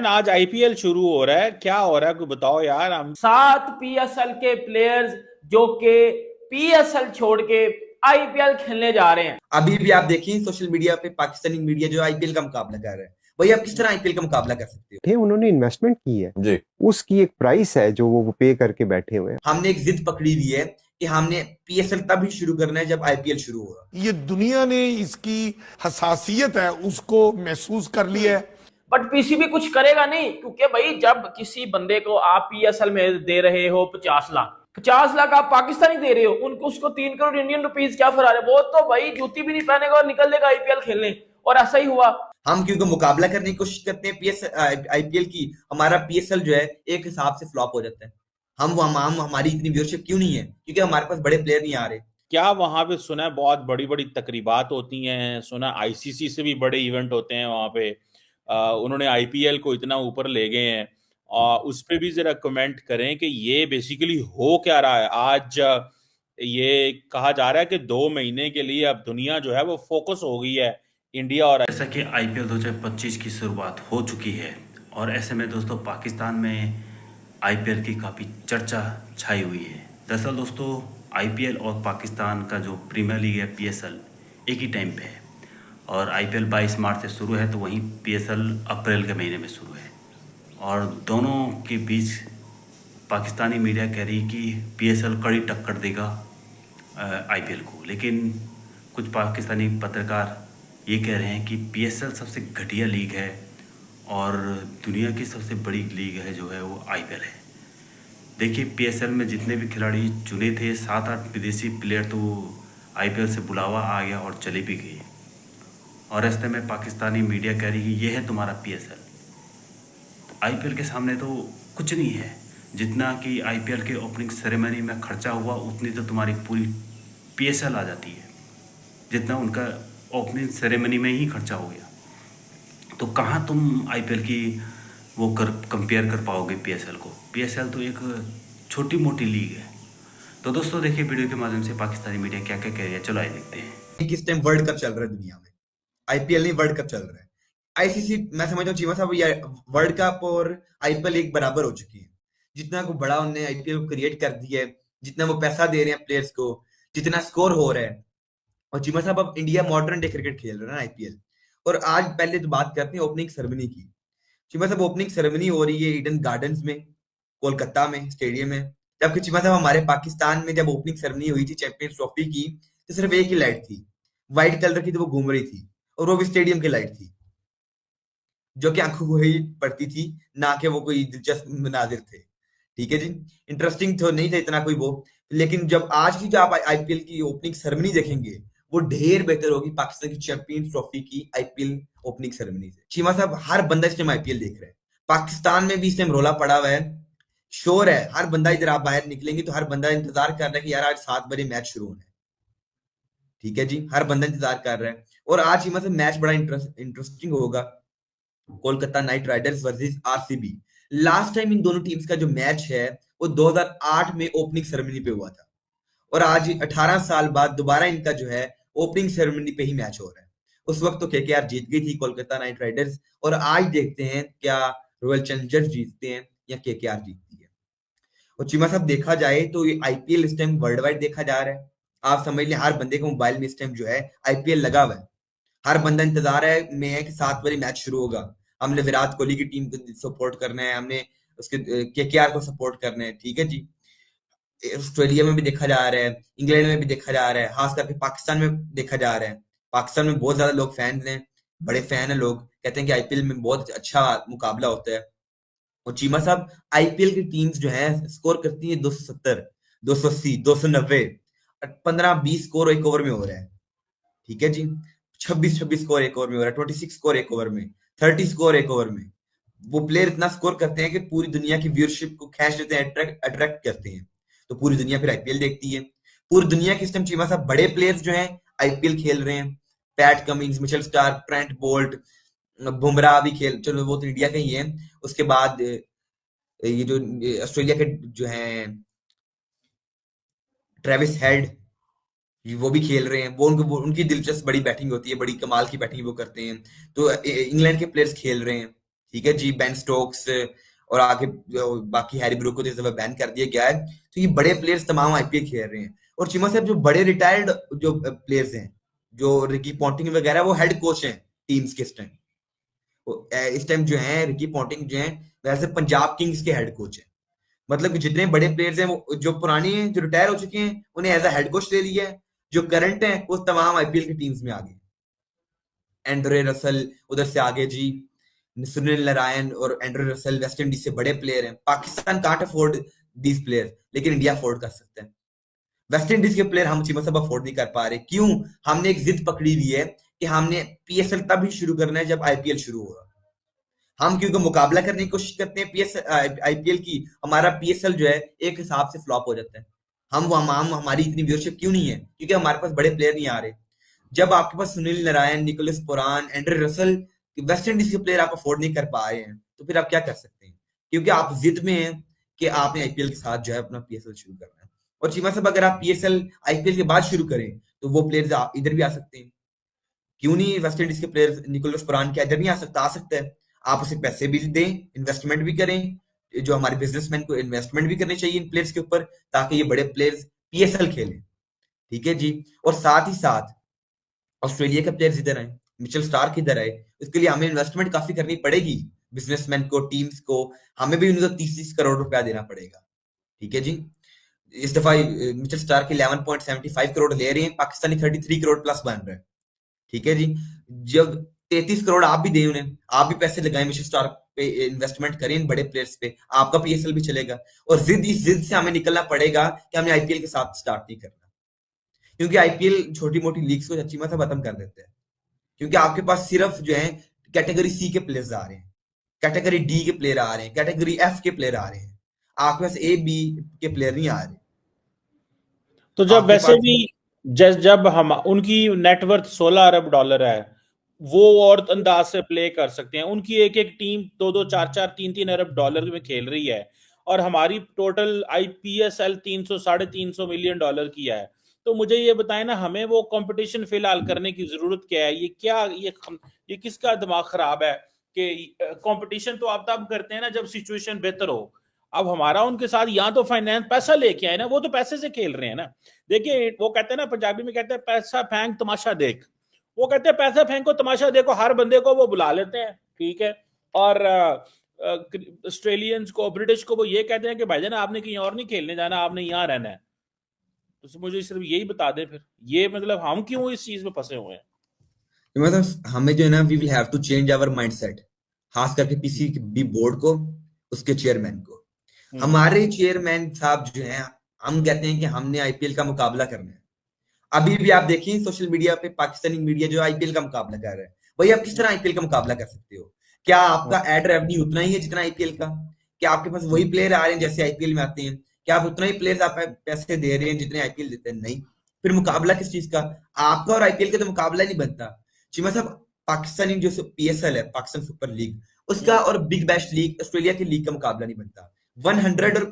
आज आईपीएल शुरू हो रहा है, क्या हो रहा है कोई बताओ यार हम। 7 पीएसएल के प्लेयर्स जो कि पीएसएल छोड़ के आईपीएल खेलने जा रहे हैं। अभी भी आप देखिए सोशल मीडिया पे पाकिस्तानी मीडिया जो आईपीएल का मुकाबला कर रहा है, वही आप किस तरह आईपीएल का मुकाबला कर सकते हो। उन्होंने इन्वेस्टमेंट की है जी। उसकी एक प्राइस है जो वो पे करके बैठे हुए हैं। हमने एक जिद पकड़ी हुई है कि हमने पीएसएल तभी शुरू करना है जब आईपीएल शुरू होगा। ये दुनिया ने इसकी हसासियत है उसको महसूस कर लिया है। बट पीसीबी कुछ करेगा नहीं, क्योंकि भाई जब किसी बंदे को आप पीएसएल में दे रहे हो 50 लाख आप पाकिस्तानी दे रहे हो, उनको उसको 3 करोड़ इंडियन रुपीज क्या फरा है, वो तो भाई जूती भी नहीं पहनेगा और निकल देगा आईपीएल खेलने। और ऐसा ही हुआ। हम क्योंकि मुकाबला करने की कोशिश करते हैं पीएस आईपीएल की, हमारा पीएसएल जो है एक हिसाब से फ्लॉप हो जाता है। हम हमारी इतनी व्यूअरशिप क्यों नहीं है, क्योंकि हमारे पास बड़े प्लेयर नहीं आ रहे। क्या वहां पे सुना है बहुत बड़ी बड़ी तकरीबात होती हैं, सुना आईसीसी से भी बड़े इवेंट होते हैं वहां पे। उन्होंने आईपीएल को इतना ऊपर ले गए हैं, और उस पे भी जरा कमेंट करें कि ये बेसिकली हो क्या रहा है आज। ये कहा जा रहा है कि 2 महीने के लिए अब दुनिया जो है वो फोकस हो गई है इंडिया और। जैसा कि आईपीएल 2025 की शुरुआत हो चुकी है और ऐसे में दोस्तों पाकिस्तान में आईपीएल की काफ़ी चर्चा छाई हुई है। दरअसल दोस्तों आईपीएल और पाकिस्तान का जो प्रीमियर लीग है पीएसएल एक ही टाइम पे है, और आईपीएल 22 मार्च से शुरू है तो वहीं पीएसएल अप्रैल के महीने में शुरू है। और दोनों के बीच पाकिस्तानी मीडिया कह रही कि पीएसएल कड़ी टक्कर देगा आईपीएल को, लेकिन कुछ पाकिस्तानी पत्रकार ये कह रहे हैं कि पीएसएल सबसे घटिया लीग है और दुनिया की सबसे बड़ी लीग है जो है वो आईपीएल है। देखिए पीएसएल में जितने भी खिलाड़ी चुने थे 7-8 विदेशी प्लेयर तो आईपीएल से बुलावा आ गया और चले भी गए, और ऐसे में पाकिस्तानी मीडिया कह रही है ये है तुम्हारा पीएसएल। तो आईपीएल के सामने तो कुछ नहीं है, जितना कि आईपीएल के ओपनिंग सेरेमनी में खर्चा हुआ उतनी तो तुम्हारी पूरी पीएसएल आ जाती है, जितना उनका ओपनिंग सेरेमनी में ही खर्चा हो गया। तो कहाँ तुम आईपीएल की वो कंपेयर कर पाओगे पीएसएल को। पीएसएल तो एक छोटी मोटी लीग है। तो दोस्तों देखिए वीडियो के माध्यम से पाकिस्तानी मीडिया क्या क्या कह रही है, चलो आइए देखते हैं। किस टाइम वर्ल्ड कप चल रहा है दुनिया में, आईपीएल नहीं वर्ल्ड कप चल रहा है। आईसीसी मैं समझता हूँ चीमा साहब वर्ल्ड कप और आईपीएल एक बराबर हो चुकी है। जितना को बड़ा उन्होंने आईपीएल को क्रिएट कर दिया है, जितना वो पैसा दे रहे हैं प्लेयर्स को, जितना स्कोर हो रहा है। और चीमा साहब अब इंडिया मॉडर्न डे क्रिकेट खेल रहा है ना आईपीएल। और आज पहले तो बात करते हैं ओपनिंग सेरेमनी की। चीमा साहब ओपनिंग सेरेमनी हो रही है ईडन गार्डन्स में, कोलकाता में स्टेडियम में। जबकि चीमा साहब हमारे पाकिस्तान में जब ओपनिंग सेरेमनी हुई थी चैंपियंस ट्रॉफी की, तो सिर्फ एक ही लाइट थी, व्हाइट कलर की, तो वो घूम रही थी, और वो भी स्टेडियम की लाइट थी, जो कि आंखों को ही पड़ती थी, ना कि वो कोई दिलचस्प मनाजिर थे। ठीक है जी, इंटरेस्टिंग तो नहीं था इतना कोई वो, लेकिन जब आज की जो आप आईपीएल की ओपनिंग सेरेमनी देखेंगे वो ढेर बेहतर होगी पाकिस्तान की चैंपियंस ट्रॉफी की आईपीएल ओपनिंग सेरेमनी से। चीमा साहब हर बंदा इस टाइम आईपीएल देख रहा है, पाकिस्तान में भी इस टाइम रोला पड़ा हुआ है, शोर है। हर बंदा इधर आप बाहर निकलेंगे तो हर बंदा इंतजार कर रहा है कि यार आज 7 बजे मैच शुरू होना है। ठीक है जी, हर बंदा इंतजार कर रहा है। और आज चीमा साहब मैच बड़ा इंटरेस्टिंग होगा, Kolkata night Riders versus RCB. Last time in दोनों टीम्स का जो मैच है वो 2008 में ओपनिंग सेरेमनी पे हुआ था, और आज 18 साल बाद दोबारा इनका जो है ओपनिंग सेरेमनी पे ही मैच हो रहा है। उस वक्त तो केकेआर जीत गई थी कोलकाता नाइट राइडर्स, और आज देखते हैं क्या रॉयल चैलेंजर्स जीतते हैं या केकेआर जीतती है। और चीमा साहब देखा जाए तो ये आईपीएल इस टाइम वर्ल्ड वाइड देखा जा रहा है। आप समझ लें हर बंदे के मोबाइल में इस टाइम जो है आईपीएल लगा हुआ है। हर बंदा इंतजार है कि 7 बजे मैच शुरू होगा, हमने विराट कोहली की टीम को सपोर्ट करना है, हमने उसके केकेआर को सपोर्ट करना है। ठीक है जी, ऑस्ट्रेलिया में भी देखा जा रहा है, इंग्लैंड में भी देखा जा रहा है, खास करके पाकिस्तान में देखा जा रहा है। पाकिस्तान में बहुत ज्यादा लोग फैंस हैं, बड़े फैन है लोग, कहते हैं कि आईपीएल में बहुत अच्छा मुकाबला होता है। और चीमा साहब आईपीएल की टीम्स जो है स्कोर करती है 270, 280, 290, 15-20 स्कोर एक ओवर में हो रहा है। ठीक है जी, 26-26 स्कोर एक ओवर में हो रहा है, 26 स्कोर एक ओवर में, 30 स्कोर एक ओवर में। वो प्लेयर इतना स्कोर करते हैं कि पूरी दुनिया की व्यूअरशिप को खींच लेते हैं, अट्रैक्ट करते हैं। तो पूरी दुनिया फिर आईपीएल देखती है। पूरी दुनिया के इस टाइम चीमा साहब बड़े प्लेयर्स जो हैं आईपीएल खेल रहे हैं। PAT Cummins, Mitchell Starc, Trent Boult, Bumrah भी खेल, चलो वो तो इंडिया का ही है। उसके बाद ये जो ऑस्ट्रेलिया के जो हैं ट्रेविस हेड, वो भी खेल रहे हैं। वो उनकी दिलचस्प बड़ी बैटिंग होती है, बड़ी कमाल की बैटिंग वो करते हैं। तो इंग्लैंड के प्लेयर्स खेल रहे हैं। ठीक है जी, बेन स्टोक्स और आगे बाकी हैरी ब्रूक को तो इस दफा बैन कर दिया गया है। तो ये बड़े प्लेयर्स तमाम आईपीएल खेल रहे हैं। और चीमा साहब जो बड़े रिटायर्ड जो प्लेयर्स हैं, जो रिकी पॉन्टिंग वगैरह, वो हेड कोच हैं टीम्स के इस टाइम जो है रिकी पॉन्टिंग जो है वैसे पंजाब किंग्स के हेड कोच है। मतलब कि जितने बड़े प्लेयर्स हैं वो जो पुराने हैं, जो रिटायर हो चुके हैं, उन्हें एज अ हेड कोच ले लिया है। जो करंट है वो तमाम आईपीएल की टीम्स में आ गए। एंड्रे रसल उधर से आगे जी, सुनील नारायण और एंड्रे रसल वेस्ट इंडीज से बड़े प्लेयर हैं। Pakistan can't afford these player, लेकिन इंडिया अफोर्ड कर सकता है। वेस्ट इंडीज के प्लेयर हम चीमा साहब अफोर्ड नहीं कर पा रहे। क्यों? हमने एक जिद पकड़ी हुई है कि हमने पीएसएल तभी शुरू करना है जब आईपीएल शुरू होगा। हम क्योंकि मुकाबला करने की कोशिश करते हैं आईपीएल की, हमारा पीएसएल जो है एक हिसाब से फ्लॉप हो जाता है। हम हमारी इतनी व्यूअरशिप क्यों नहीं है? क्योंकि हमारे पास बड़े प्लेयर नहीं आ रहे। जब आपके पास Sunil Narine, Nicholas Pooran, Andre Russell, West Indies के प्लेयर आप अफोर्ड नहीं कर पा रहे हैं, तो फिर आप क्या कर सकते हैं? क्योंकि आप जिद में हैं कि आपने आईपीएल के साथ जो है अपना पीएसएल शुरू करना है। और चीमा साहब अगर आप पीएसएल आईपीएल के बाद शुरू करें तो वो प्लेयर्स इधर भी आ सकते हैं। क्यों नहीं? वेस्ट इंडीज के प्लेयर निकोलस पुरान क्या इधर नहीं आ सकता? आ सकता है। आप उसे पैसे भी दें, इन्वेस्टमेंट भी करें। जो हमारे बिजनेसमैन को इन्वेस्टमेंट भी करनी चाहिए इन प्लेयर्स के ऊपर, ताकि ये बड़े प्लेयर्स पीएसएल खेलें। ठीक है जी। और साथ ही साथ ऑस्ट्रेलिया के प्लेयर्स इधर आए, मिचेल स्टार्क इधर आए, इसके लिए हमें इन्वेस्टमेंट काफी करनी पड़ेगी। बिजनेसमैन को, टीम्स को, हमें भी उनको 30 करोड़ रुपया देना पड़ेगा। ठीक है जी। इस दफा मिचेल स्टार्क 11.75 करोड़ ले रहे हैं, पाकिस्तानी 33 करोड़ प्लस बन रहा है। ठीक है जी। जब 33 करोड़ आप भी दें उन्हें, आप भी पैसे लगाएं मिचेल स्टार्क पे, इन्वेस्टमेंट करें इन बड़े प्लेयर्स पे, आपका पीएसएल भी चलेगा। और इस जिद से हमें निकलना पड़ेगा कि हमने आईपीएल के साथ स्टार्ट नहीं करना, क्योंकि आईपीएल छोटी मोटी लीग्स को अच्छी मत खत्म कर देते हैं। क्योंकि आपके पास सिर्फ जो है कैटेगरी सी के प्लेयर्स आ रहे हैं, कैटेगरी डी के प्लेयर आ रहे हैं, कैटेगरी एफ के प्लेयर आ रहे हैं। आपके पास ए बी के प्लेयर नहीं आ रहे। तो जब वैसे भी जब हम उनकी नेटवर्थ $16 अरब है, वो और अंदाज से प्ले कर सकते हैं। उनकी एक एक टीम 2-2, 4-4, $3-3 अरब में खेल रही है, और हमारी टोटल आईपीएसएल 300-350 मिलियन डॉलर की है। तो मुझे ये बताएं ना, हमें वो कंपटीशन फिलहाल करने की जरूरत क्या है? ये किसका दिमाग खराब है कि कंपटीशन तो आप तब करते हैं ना जब सिचुएशन बेहतर हो। अब हमारा उनके साथ या तो फाइनेंस पैसा लेके आए ना, वो तो पैसे से खेल रहे हैं ना। देखिए वो कहते हैं ना, पंजाबी में कहते हैं पैसा फेंक तमाशा देख। वो कहते हैं पैसा फेंको तमाशा देखो, हर बंदे को वो बुला लेते हैं। ठीक है। और ऑस्ट्रेलियंस को, ब्रिटिश को वो ये कहते हैं कि भाईजान आपने कहीं और नहीं खेलने जाना, आपने यहाँ रहना है। तो मुझे सिर्फ यही बता दें फिर, ये मतलब हम क्यों इस चीज में फंसे हुए हैं? मतलब हमें जो है ना, we will have to change our mindset, खास करके किसी भी बोर्ड को, उसके चेयरमैन को। हमारे चेयरमैन साहब जो हैं, हम कहते हैं कि हमने आईपीएल का मुकाबला करना है। अभी भी आप देखिए सोशल मीडिया पे पाकिस्तानी मीडिया जो आईपीएल का मुकाबला कर रहा है, भाई आप किस तरह आईपीएल का मुकाबला कर सकते हो? क्या आपका एड रेवेन्यू उतना ही है जितना आईपीएल का? क्या आपके पास वही प्लेयर आ रहे हैं जैसे आईपीएल में आते हैं? क्या आप उतना ही प्लेयर्स आप पैसे दे रहे हैं जितने आईपीएल देते हैं? नहीं। फिर मुकाबला किस चीज का? आपका और आईपीएल का तो मुकाबला नहीं बनता। चीमा साहब, पाकिस्तानी जो पीएसएल है, पाकिस्तान सुपर लीग, उसका और बिग बैश लीग, ऑस्ट्रेलिया की लीग का मुकाबला नहीं बनता। 100 और